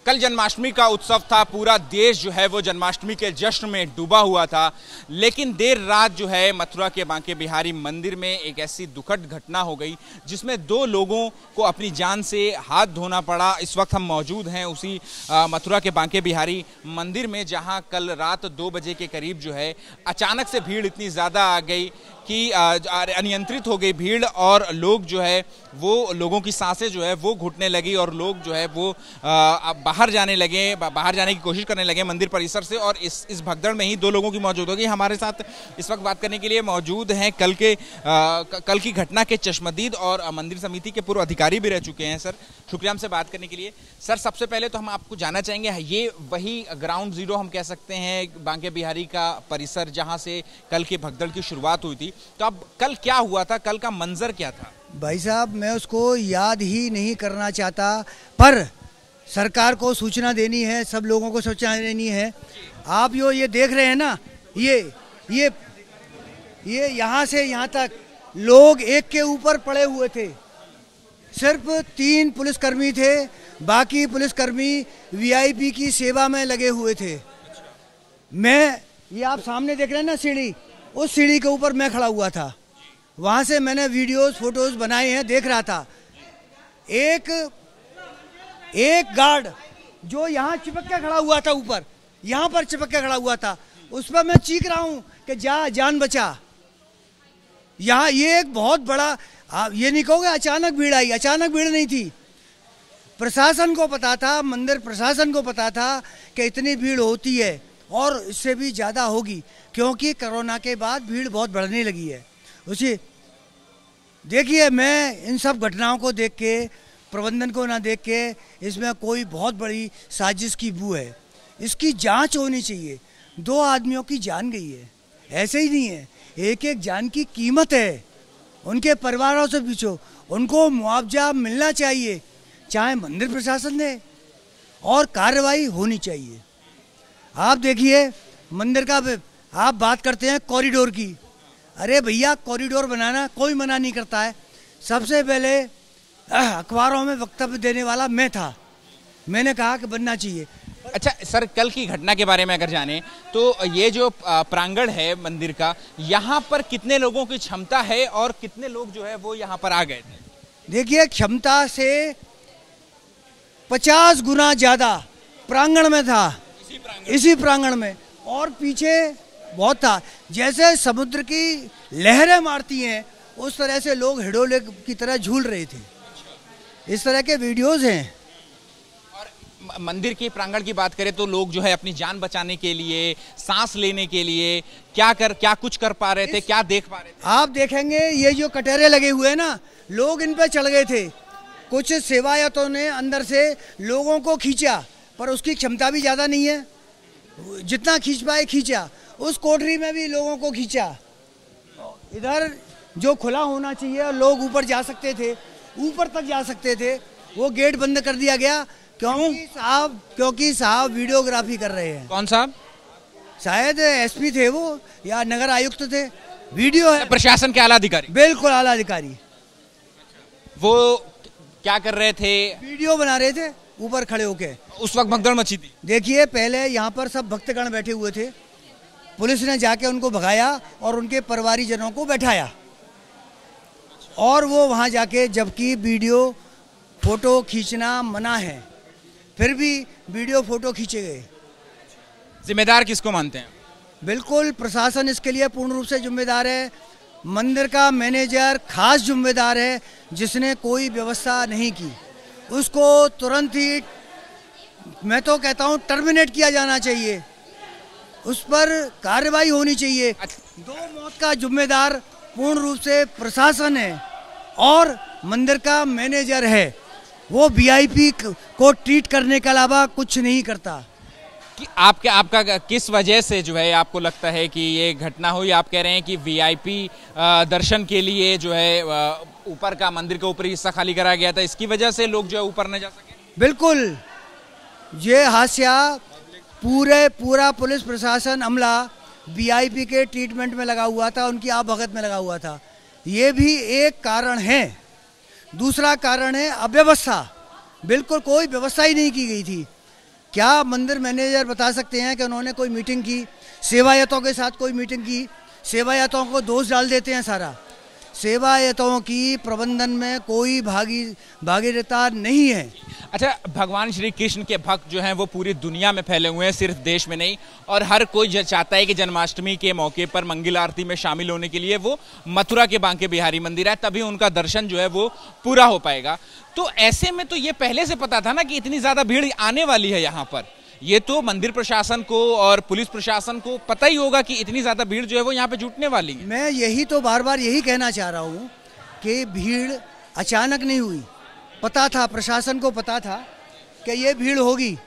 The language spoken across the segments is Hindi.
कल जन्माष्टमी का उत्सव था। पूरा देश जो है वो जन्माष्टमी के जश्न में डूबा हुआ था। लेकिन देर रात जो है मथुरा के बांके बिहारी मंदिर में एक ऐसी दुखद घटना हो गई जिसमें 2 लोगों को अपनी जान से हाथ धोना पड़ा। इस वक्त हम मौजूद हैं उसी मथुरा के बांके बिहारी मंदिर में, जहां कल रात 2 बजे के करीब जो है अचानक से भीड़ इतनी ज़्यादा आ गई कि अनियंत्रित हो गई भीड़, और लोग जो है वो लोगों की सांसें जो है वो घुटने लगी और लोग जो है वो बाहर जाने लगे, बाहर जाने की कोशिश करने लगे मंदिर परिसर से। और इस भगदड़ में ही 2 लोगों की मौत हो गई। हमारे साथ इस वक्त बात करने के लिए मौजूद हैं कल की घटना के चश्मदीद और मंदिर समिति के पूर्व अधिकारी भी रह चुके हैं। सर, शुक्रिया हमसे बात करने के लिए। सर, सबसे पहले तो हम आपको जानना चाहेंगे, ये वही ग्राउंड जीरो हम कह सकते हैं बांके बिहारी का परिसर जहाँ से कल की भगदड़ की शुरुआत हुई थी, तो अब कल क्या हुआ था, कल का मंजर क्या था? भाई साहब, मैं उसको याद ही नहीं करना चाहता, पर सरकार को सूचना देनी है, सब लोगों को सूचना देनी है। आप ये देख रहे हैं ना, ये यहाँ से यहाँ तक लोग एक के ऊपर पड़े हुए थे। सिर्फ 3 पुलिसकर्मी थे, बाकी पुलिसकर्मी वीआईपी की सेवा में लगे हुए थे। ये आप सामने देख रहे हैं ना सीढ़ी, उस सीढ़ी के ऊपर मैं खड़ा हुआ था। वहाँ से मैंने वीडियोस फोटोज बनाए हैं, देख रहा था। एक गार्ड जो यहाँ चिपक के खड़ा हुआ था, ऊपर यहाँ पर चिपक के खड़ा हुआ था, उस पर मैं चीख रहा हूँ कि जान बचा। यहाँ ये एक बहुत बड़ा, आप ये नहीं कहोगे अचानक भीड़ आई, अचानक भीड़ नहीं थी। प्रशासन को पता था, मंदिर प्रशासन को पता था कि इतनी भीड़ होती है और इससे भी ज़्यादा होगी, क्योंकि कोरोना के बाद भीड़ बहुत बढ़ने लगी है। उसी देखिए, मैं इन सब घटनाओं को देख के, प्रबंधन को ना देख के, इसमें कोई बहुत बड़ी साजिश की बू है। इसकी जांच होनी चाहिए। 2 आदमियों की जान गई है, ऐसे ही नहीं है, एक एक जान की कीमत है। उनके परिवारों से पूछो, उनको मुआवजा मिलना चाहिए, चाहे मंदिर प्रशासन दे, और कार्रवाई होनी चाहिए। आप देखिए मंदिर का, आप बात करते हैं कॉरिडोर की। अरे भैया, कॉरिडोर बनाना कोई मना नहीं करता है। सबसे पहले अखबारों में वक्तव्य देने वाला मैं था, मैंने कहा कि बनना चाहिए। अच्छा सर, कल की घटना के बारे में अगर जाने तो ये जो प्रांगण है मंदिर का, यहाँ पर कितने लोगों की क्षमता है और कितने लोग जो है वो यहाँ पर आ गए थे? देखिए, क्षमता से 50 गुना ज़्यादा प्रांगण में था, इसी प्रांगण में, और पीछे बहुत था। जैसे समुद्र की लहरें मारती हैं, उस तरह से लोग हिडोले की तरह झूल रहे थे। इस तरह के वीडियोस हैं। और मंदिर के प्रांगण की बात करें तो लोग जो है अपनी जान बचाने के लिए, सांस लेने के लिए क्या कुछ कर पा रहे थे, क्या देख पा रहे थे? आप देखेंगे ये जो कटहरे लगे हुए हैं ना, लोग इन पे चढ़ गए थे। कुछ सेवायतों ने अंदर से लोगों को खींचा, पर उसकी क्षमता भी ज़्यादा नहीं है, जितना खींच पाए खींचा। उस कोठरी में भी लोगों को खींचा। इधर जो खुला होना चाहिए, लोग ऊपर जा सकते थे, ऊपर तक जा सकते थे, वो गेट बंद कर दिया गया। क्योंकि साहब वीडियोग्राफी कर रहे हैं। कौन साहब? शायद एसपी थे वो, या नगर आयुक्त थे। वीडियो है, प्रशासन के आला अधिकारी। बिल्कुल आला अधिकारी। वो क्या कर रहे थे? वीडियो बना रहे थे ऊपर खड़े होके। उस वक्त भगदड़ मची थी। देखिए, पहले यहाँ पर सब भक्तगण बैठे हुए थे, पुलिस ने जाके उनको भगाया और उनके परिवारीजनों को बैठाया, और वो वहाँ जाके, जबकि वीडियो फोटो खींचना मना है, फिर भी वीडियो फोटो खींचे गए। जिम्मेदार किसको मानते हैं? बिल्कुल प्रशासन इसके लिए पूर्ण रूप से जिम्मेदार है। मंदिर का मैनेजर खास जिम्मेदार है, जिसने कोई व्यवस्था नहीं की, उसको तुरंत ही, मैं तो कहता हूँ, टर्मिनेट किया जाना चाहिए। उस पर कार्रवाई होनी चाहिए। 2 मौत का जिम्मेदार पूर्ण रूप से प्रशासन है, और मंदिर का मैनेजर है। वो वीआईपी को ट्रीट करने के अलावा कुछ नहीं करता। कि आपका किस वजह से जो है आपको लगता है कि ये घटना हुई? आप कह रहे हैं कि वीआईपी दर्शन के लिए जो है ऊपर का, मंदिर का ऊपरी हिस्सा खाली कराया गया था, इसकी वजह से लोग जो है ऊपर न जा सके? बिल्कुल, ये हादसा पूरा पुलिस प्रशासन अमला वीआईपी के ट्रीटमेंट में लगा हुआ था, उनकी आवभगत में लगा हुआ था। ये भी एक कारण है। दूसरा कारण है अव्यवस्था। बिल्कुल कोई व्यवस्था ही नहीं की गई थी। क्या मंदिर मैनेजर बता सकते हैं कि उन्होंने कोई मीटिंग की, सेवायतों के साथ कोई मीटिंग की? सेवायतों को दोष डाल देते हैं सारा। सेवायतों की प्रबंधन में कोई भागीदारी नहीं है। अच्छा, भगवान श्री कृष्ण के भक्त जो हैं वो पूरी दुनिया में फैले हुए हैं, सिर्फ देश में नहीं, और हर कोई चाहता है कि जन्माष्टमी के मौके पर मंगल आरती में शामिल होने के लिए वो मथुरा के बांके बिहारी मंदिर आए, तभी उनका दर्शन जो है वो पूरा हो पाएगा। तो ऐसे में तो ये पहले से पता था ना कि इतनी ज्यादा भीड़ आने वाली है यहाँ पर। ये तो मंदिर प्रशासन को और पुलिस प्रशासन को पता ही होगा कि इतनी ज्यादा भीड़ जो है वो यहाँ पे जुटने वाली है। मैं यही तो बार बार यही कहना चाह रहा हूँ कि भीड़ अचानक नहीं हुई, पता था, प्रशासन को पता था कि ये भीड़ होगी,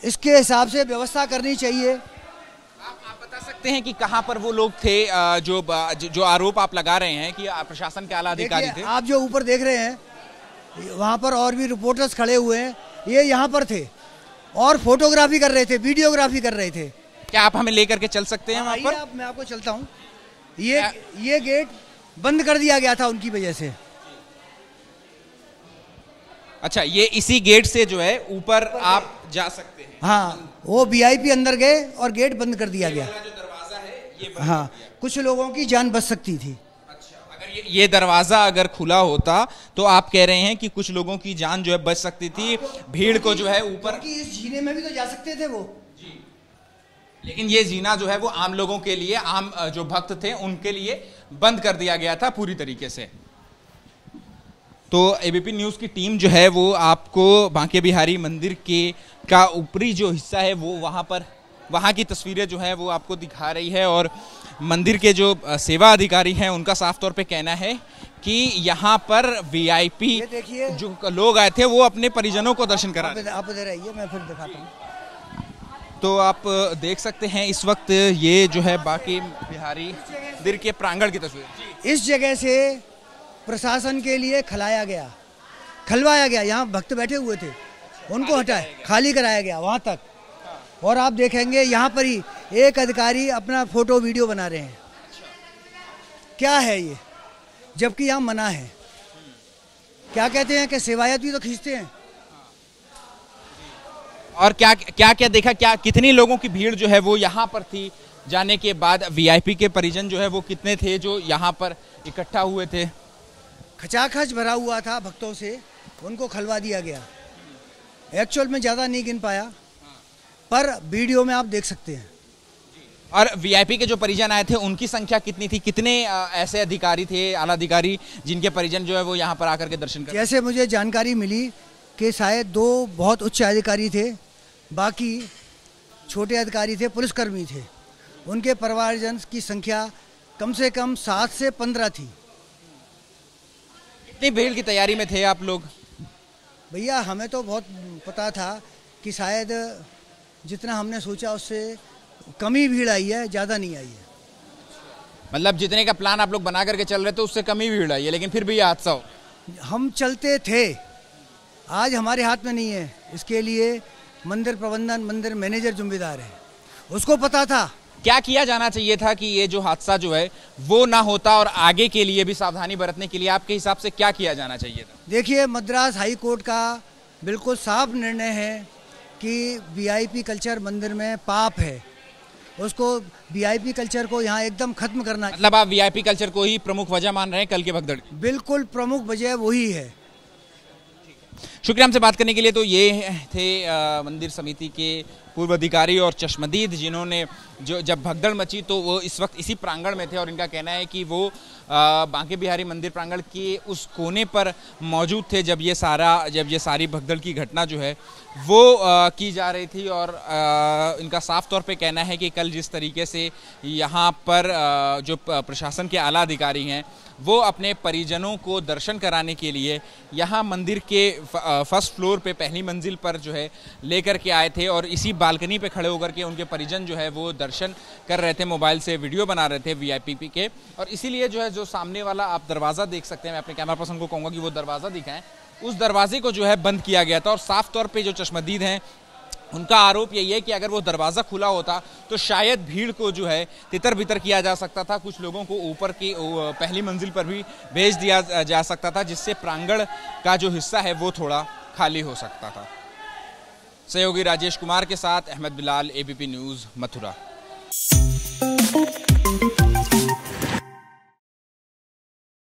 इसके हिसाब से व्यवस्था करनी चाहिए। आप बता सकते हैं कि कहाँ पर वो लोग थे जो आरोप आप लगा रहे हैं कि प्रशासन के आला अधिकारी थे? आप जो ऊपर देख रहे हैं वहाँ पर और भी रिपोर्टर्स खड़े हुए हैं, ये यहाँ पर थे और फोटोग्राफी कर रहे थे, वीडियोग्राफी कर रहे थे। क्या आप हमें लेकर के चल सकते हैं वहाँ पर? मैं आपको चलता हूँ। ये गेट बंद कर दिया गया था उनकी वजह से। अच्छा, ये इसी गेट से जो है ऊपर आप जा सकते हैं? हाँ, वो वीआईपी अंदर गए और गेट बंद कर दिया गया। जो दरवाजा है ये बंद हाँ, कुछ लोगों की जान बच सकती थी। अच्छा, अगर ये दरवाजा अगर खुला होता तो आप कह रहे हैं कि कुछ लोगों की जान जो है बच सकती थी, भीड़ को जो है ऊपर, इस जीने में भी तो जा सकते थे वो जी। लेकिन ये जीना जो है वो आम लोगों के लिए, आम जो भक्त थे उनके लिए बंद कर दिया गया था पूरी तरीके से। तो एबीपी न्यूज़ की टीम जो है वो आपको बांके बिहारी मंदिर का ऊपरी जो हिस्सा है वो वहाँ की तस्वीरें जो है वो आपको दिखा रही है। और मंदिर के जो सेवा अधिकारी हैं उनका साफ तौर पे कहना है कि यहाँ पर वीआईपी जो लोग आए थे वो अपने परिजनों को दर्शन करा रहे थे। आप इधर आइए, मैं फिर दिखाता हूँ। तो आप देख सकते हैं इस वक्त ये जो है बांके बिहारी मंदिर के प्रांगण की तस्वीर। इस जगह से प्रशासन के लिए खलवाया गया, यहाँ भक्त बैठे हुए थे, उनको हटाया, खाली कराया गया वहाँ तक। और आप देखेंगे यहाँ पर ही एक अधिकारी अपना फोटो वीडियो बना रहे हैं। क्या है ये, जबकि यहाँ मना है। क्या कहते हैं कि सेवायत भी तो खींचते हैं। और क्या क्या क्या देखा, क्या कितनी लोगों की भीड़ जो है वो यहाँ पर थी जाने के बाद? वीआईपी के परिजन जो है वो कितने थे जो यहाँ पर इकट्ठा हुए थे? खचाखच भरा हुआ था भक्तों से, उनको खलवा दिया गया। एक्चुअल में ज़्यादा नहीं गिन पाया, पर वीडियो में आप देख सकते हैं। और वीआईपी के जो परिजन आए थे उनकी संख्या कितनी थी? कितने ऐसे अधिकारी थे, आला अधिकारी, जिनके परिजन जो है वो यहाँ पर आकर के दर्शन कर? जैसे मुझे जानकारी मिली कि शायद 2 बहुत उच्च अधिकारी थे, बाकी छोटे अधिकारी थे, पुलिसकर्मी थे। उनके परिवारजन की संख्या कम से कम 7 से 15 थी। कितनी भीड़ की तैयारी में थे आप लोग? भैया हमें तो बहुत पता था कि शायद जितना हमने सोचा उससे कम ही भीड़ आई है, ज़्यादा नहीं आई है। मतलब जितने का प्लान आप लोग बना करके चल रहे थे उससे कम ही भीड़ आई है, लेकिन फिर भी ये हादसा हो? हम चलते थे, आज हमारे हाथ में नहीं है। इसके लिए मंदिर प्रबंधन, मंदिर मैनेजर जिम्मेदार है, उसको पता था। क्या किया जाना चाहिए था कि ये जो हादसा जो है वो ना होता, और आगे के लिए भी सावधानी बरतने के लिए आपके हिसाब से क्या किया जाना चाहिए था? देखिए, मद्रास हाई कोर्ट का बिल्कुल साफ निर्णय है कि वीआईपी कल्चर मंदिर में पाप है, उसको वीआईपी कल्चर को यहाँ एकदम खत्म करना। मतलब आप वीआईपी कल्चर को ही प्रमुख वजह मान रहे हैं कल के भगदड़? बिल्कुल प्रमुख वजह वही है। शुक्रिया हमसे बात करने के लिए। तो ये थे मंदिर समिति के पूर्व अधिकारी और चश्मदीद, जिन्होंने जब भगदड़ मची तो वो इस वक्त इसी प्रांगण में थे, और इनका कहना है कि वो बांके बिहारी मंदिर प्रांगण के उस कोने पर मौजूद थे जब ये सारी भगदड़ की घटना जो है वो की जा रही थी। और इनका साफ तौर पे कहना है कि कल जिस तरीके से यहाँ पर जो प्रशासन के आला अधिकारी हैं वो अपने परिजनों को दर्शन कराने के लिए यहाँ मंदिर के फर्स्ट फ्लोर पे, पहली मंजिल पर जो है लेकर के आए थे, और इसी बालकनी पे खड़े होकर के उनके परिजन जो है वो दर्शन कर रहे थे, मोबाइल से वीडियो बना रहे थे वीआईपी के। और इसीलिए जो है जो सामने वाला आप दरवाज़ा देख सकते हैं, मैं अपने कैमरा पर्सन को कहूँगा कि वो दरवाज़ा दिखाएं, उस दरवाजे को जो है बंद किया गया था। और साफ तौर पे जो चश्मदीद हैं उनका आरोप यही है कि अगर वो दरवाज़ा खुला होता तो शायद भीड़ को जो है तितर बितर किया जा सकता था, कुछ लोगों को ऊपर की पहली मंजिल पर भी भेज दिया जा सकता था, जिससे प्रांगण का जो हिस्सा है वो थोड़ा खाली हो सकता था। सहयोगी राजेश कुमार के साथ अहमद बिलाल, एबीपी न्यूज़, मथुरा।